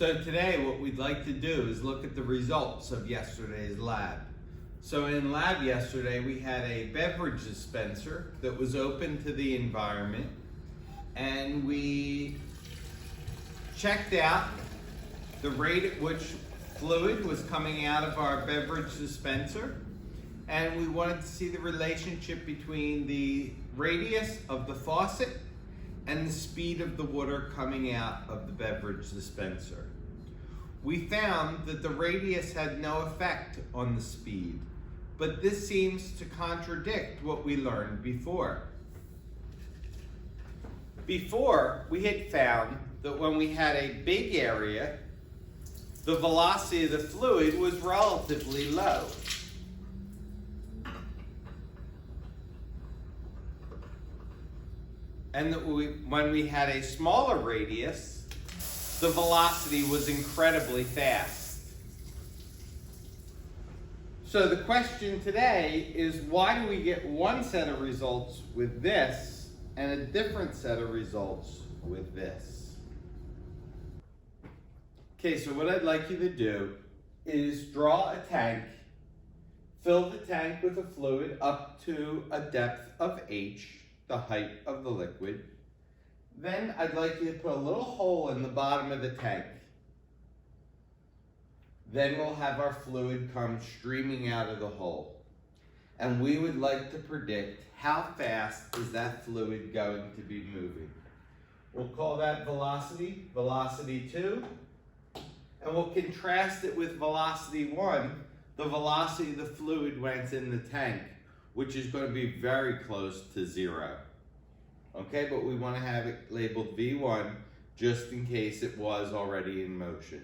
So today what we'd like to do is look at the results of yesterday's lab. So in lab yesterday we had a beverage dispenser that was open to the environment, and we checked out the rate at which fluid was coming out of our beverage dispenser, and we wanted to see the relationship between the radius of the faucet and the speed of the water coming out of the beverage dispenser. We found that the radius had no effect on the speed, but this seems to contradict what we learned before. Before, we had found that when we had a big area, the velocity of the fluid was relatively low. And that when we had a smaller radius, the velocity was incredibly fast. So the question today is, why do we get one set of results with this and a different set of results with this? Okay, so what I'd like you to do is draw a tank, fill the tank with a fluid up to a depth of H, the height of the liquid. Then I'd like you to put a little hole in the bottom of the tank. Then we'll have our fluid come streaming out of the hole. And we would like to predict how fast is that fluid going to be moving. We'll call that velocity, velocity 2. And we'll contrast it with velocity 1, the velocity the fluid went in the tank, which is going to be very close to 0. Okay, but we want to have it labeled V1 just in case it was already in motion.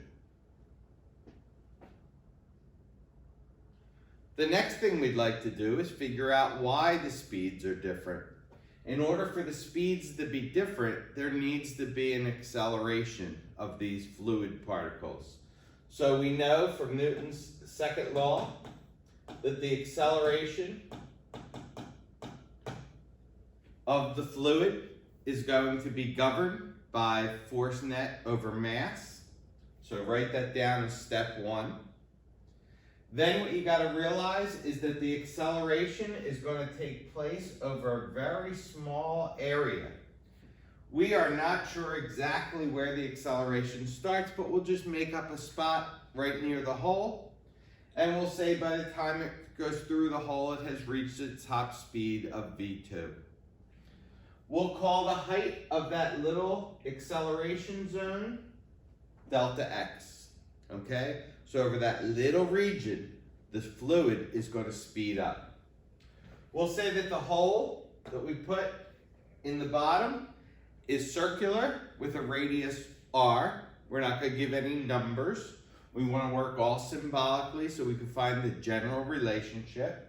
The next thing we'd like to do is figure out why the speeds are different. In order for the speeds to be different, there needs to be an acceleration of these fluid particles. So we know from Newton's second law that the acceleration of the fluid is going to be governed by force net over mass. So write that down as step 1. Then what you got to realize is that the acceleration is going to take place over a very small area. We are not sure exactly where the acceleration starts, but we'll just make up a spot right near the hole, and we'll say by the time it goes through the hole, it has reached its top speed of V2. We'll call the height of that little acceleration zone delta x, okay? So over that little region, the fluid is going to speed up. We'll say that the hole that we put in the bottom is circular with a radius r. We're not going to give any numbers. We want to work all symbolically so we can find the general relationship.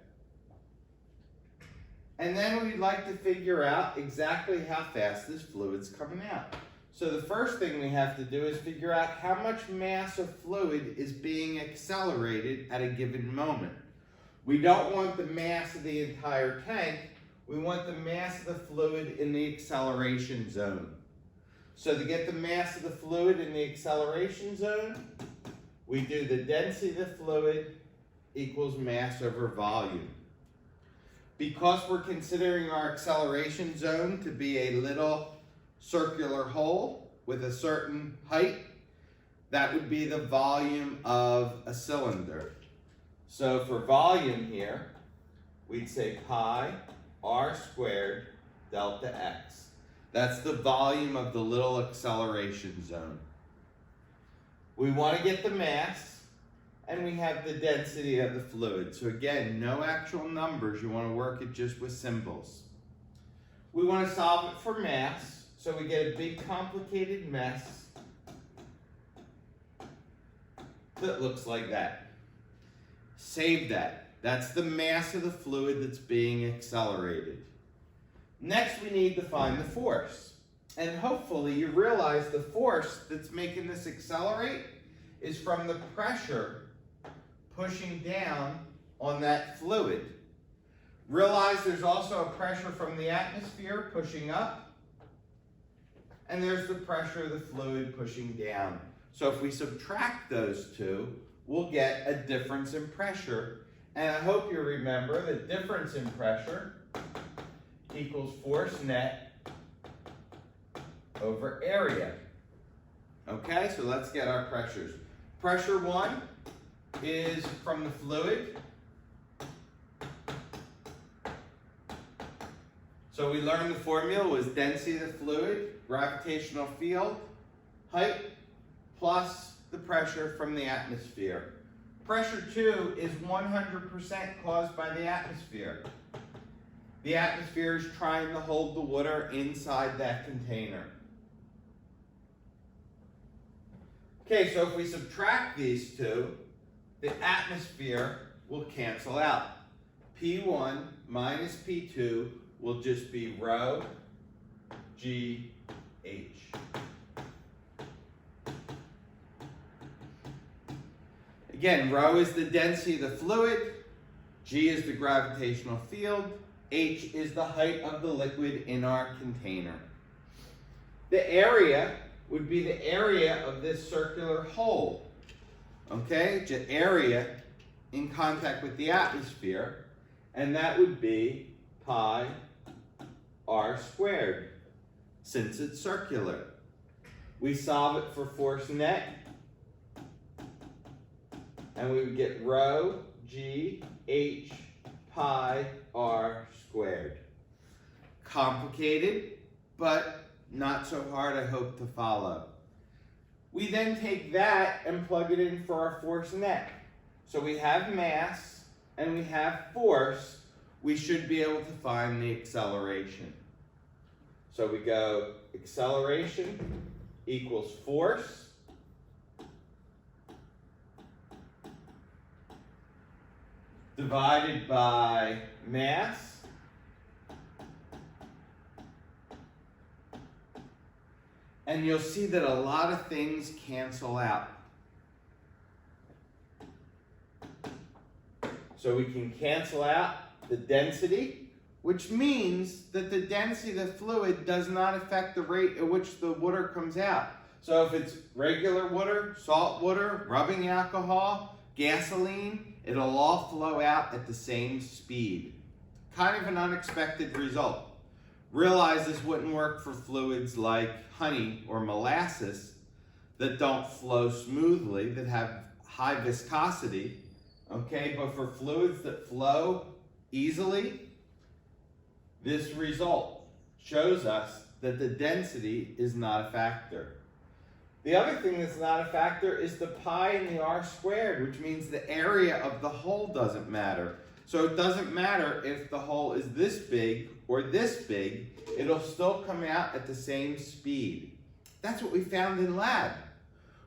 And then we'd like to figure out exactly how fast this fluid's coming out. So the first thing we have to do is figure out how much mass of fluid is being accelerated at a given moment. We don't want the mass of the entire tank. We want the mass of the fluid in the acceleration zone. So to get the mass of the fluid in the acceleration zone, we do the density of the fluid equals mass over volume. Because we're considering our acceleration zone to be a little circular hole with a certain height, that would be the volume of a cylinder. So for volume here, we'd say pi r squared delta x. That's the volume of the little acceleration zone. We want to get the mass, and we have the density of the fluid. So again, no actual numbers. You want to work it just with symbols. We want to solve it for mass, so we get a big complicated mess that looks like that. Save that. That's the mass of the fluid that's being accelerated. Next, we need to find the force. And hopefully you realize the force that's making this accelerate is from the pressure pushing down on that fluid. Realize there's also a pressure from the atmosphere pushing up, and there's the pressure of the fluid pushing down. So if we subtract those two, we'll get a difference in pressure. And I hope you remember that difference in pressure equals force net over area. Okay, so let's get our pressures. Pressure 1 is from the fluid. So we learned the formula was density of the fluid, gravitational field, height, plus the pressure from the atmosphere. Pressure 2 is 100% caused by the atmosphere. The atmosphere is trying to hold the water inside that container. Okay, so if we subtract these two, the atmosphere will cancel out. P1 minus P2 will just be rho G H. Again, rho is the density of the fluid, G is the gravitational field, H is the height of the liquid in our container. The area would be the area of this circular hole. Okay, the area in contact with the atmosphere, and that would be pi r squared, since it's circular. We solve it for force net, and we would get rho G H pi r squared. Complicated, but not so hard, I hope to follow. We then take that and plug it in for our force net. So we have mass and we have force. We should be able to find the acceleration. So we go acceleration equals force divided by mass and you'll see that a lot of things cancel out. So we can cancel out the density, which means that the density of the fluid does not affect the rate at which the water comes out. So if it's regular water, salt water, rubbing alcohol, gasoline, it'll all flow out at the same speed. Kind of an unexpected result. Realize this wouldn't work for fluids like honey or molasses that don't flow smoothly, that have high viscosity. Okay, but for fluids that flow easily, this result shows us that the density is not a factor. The other thing that's not a factor is the pi and the r squared, which means the area of the hole doesn't matter. So it doesn't matter if the hole is this big or this big, it'll still come out at the same speed. That's what we found in lab.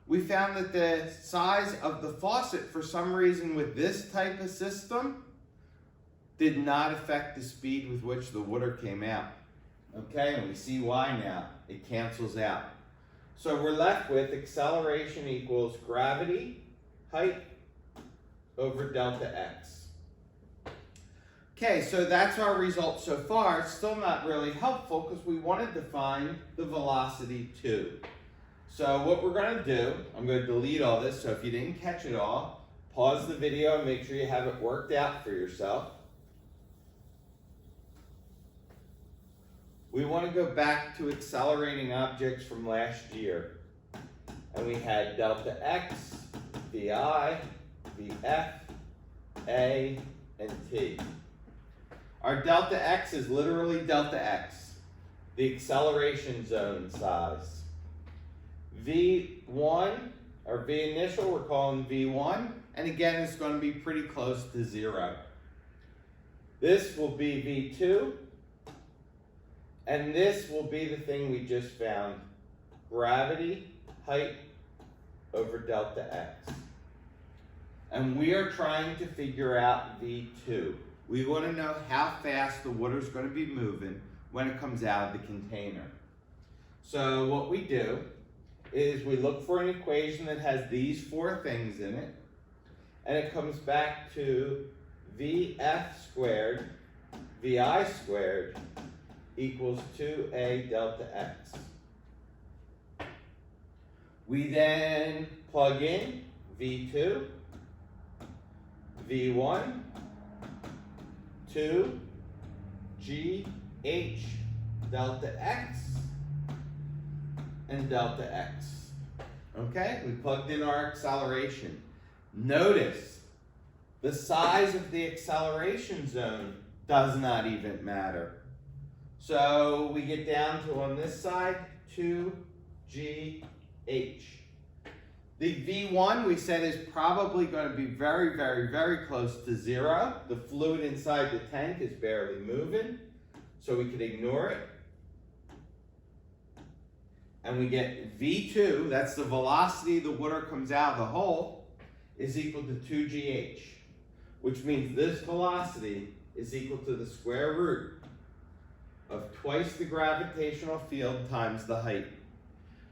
We found that the size of the faucet, for some reason with this type of system, did not affect the speed with which the water came out. Okay, and we see why now. It cancels out. So we're left with acceleration equals gravity, height, over delta x. Okay, so that's our result so far. It's still not really helpful because we wanted to find the velocity too. So what we're going to do, I'm going to delete all this, so if you didn't catch it all, pause the video and make sure you have it worked out for yourself. We want to go back to accelerating objects from last year. And we had delta x, vi, vf, a, and t. Our delta x is literally delta x, the acceleration zone size. V1, or V initial, we're calling V1, and again, it's going to be pretty close to 0. This will be V2, and this will be the thing we just found, gravity, height, over delta x. And we are trying to figure out V2. We want to know how fast the water is going to be moving when it comes out of the container. So what we do is we look for an equation that has these four things in it, and it comes back to Vf squared, Vi squared equals 2a delta x. We then plug in V2, V1, 2, G, H, delta X, and delta X. Okay, we plugged in our acceleration. Notice the size of the acceleration zone does not even matter. So we get down to, on this side, 2GH. The V1 we said is probably going to be very, very, very close to 0. The fluid inside the tank is barely moving, so we could ignore it. And we get V2, that's the velocity the water comes out of the hole, is equal to 2GH, which means this velocity is equal to the square root of twice the gravitational field times the height.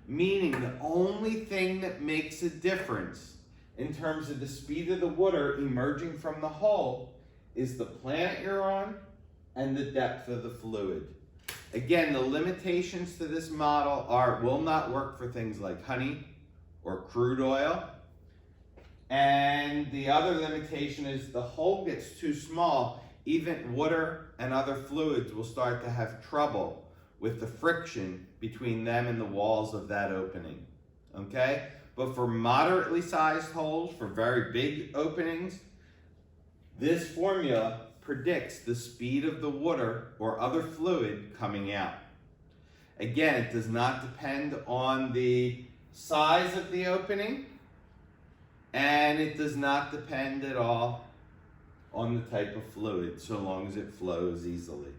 Meaning the only thing that makes a difference in terms of the speed of the water emerging from the hole is the planet you're on and the depth of the fluid. Again, the limitations to this model will not work for things like honey or crude oil. And the other limitation is the hole gets too small, even water and other fluids will start to have trouble with the friction between them and the walls of that opening, okay? But for moderately sized holes, for very big openings, this formula predicts the speed of the water or other fluid coming out. Again, it does not depend on the size of the opening, and it does not depend at all on the type of fluid, so long as it flows easily.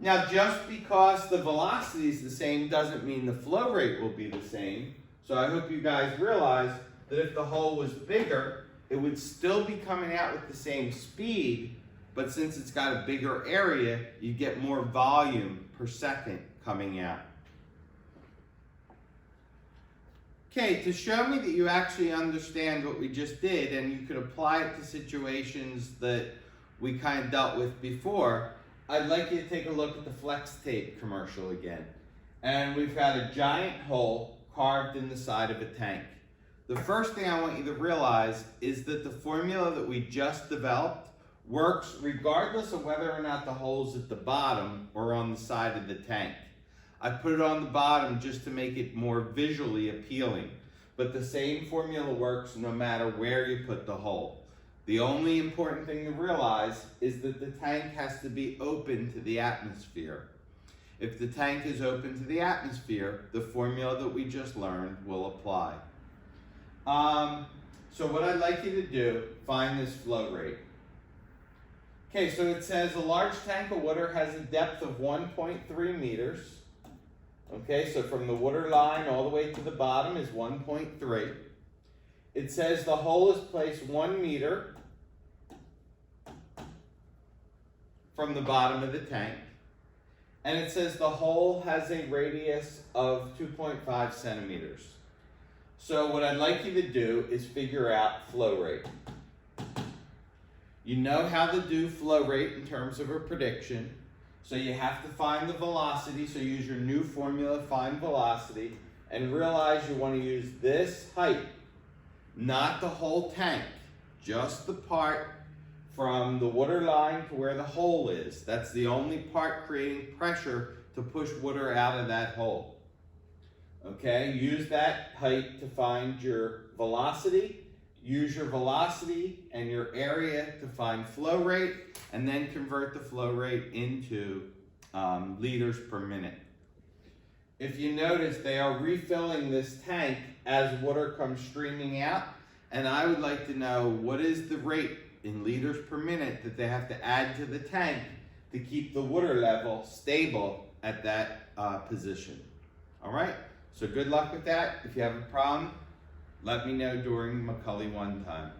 Now, just because the velocity is the same doesn't mean the flow rate will be the same. So I hope you guys realize that if the hole was bigger, it would still be coming out with the same speed, but since it's got a bigger area, you get more volume per second coming out. Okay, to show me that you actually understand what we just did and you could apply it to situations that we kind of dealt with before, I'd like you to take a look at the flex tape commercial again. And we've got a giant hole carved in the side of a tank. The first thing I want you to realize is that the formula that we just developed works regardless of whether or not the hole's at the bottom or on the side of the tank. I put it on the bottom just to make it more visually appealing, but the same formula works no matter where you put the hole. The only important thing to realize is that the tank has to be open to the atmosphere. If the tank is open to the atmosphere, the formula that we just learned will apply. So what I'd like you to do, find this flow rate. Okay, so it says a large tank of water has a depth of 1.3 meters. Okay, so from the water line all the way to the bottom is 1.3. It says the hole is placed 1 meter from the bottom of the tank. And it says the hole has a radius of 2.5 centimeters. So what I'd like you to do is figure out flow rate. You know how to do flow rate in terms of a prediction. So you have to find the velocity, so use your new formula, find velocity, and realize you want to use this height, not the whole tank, just the part from the water line to where the hole is. That's the only part creating pressure to push water out of that hole. Okay, use that height to find your velocity. Use your velocity and your area to find flow rate, and then convert the flow rate into liters per minute. If you notice, they are refilling this tank as water comes streaming out, and I would like to know what is the rate in liters per minute that they have to add to the tank to keep the water level stable at that position. All right, so good luck with that. If you have a problem, let me know during McCully 1 time.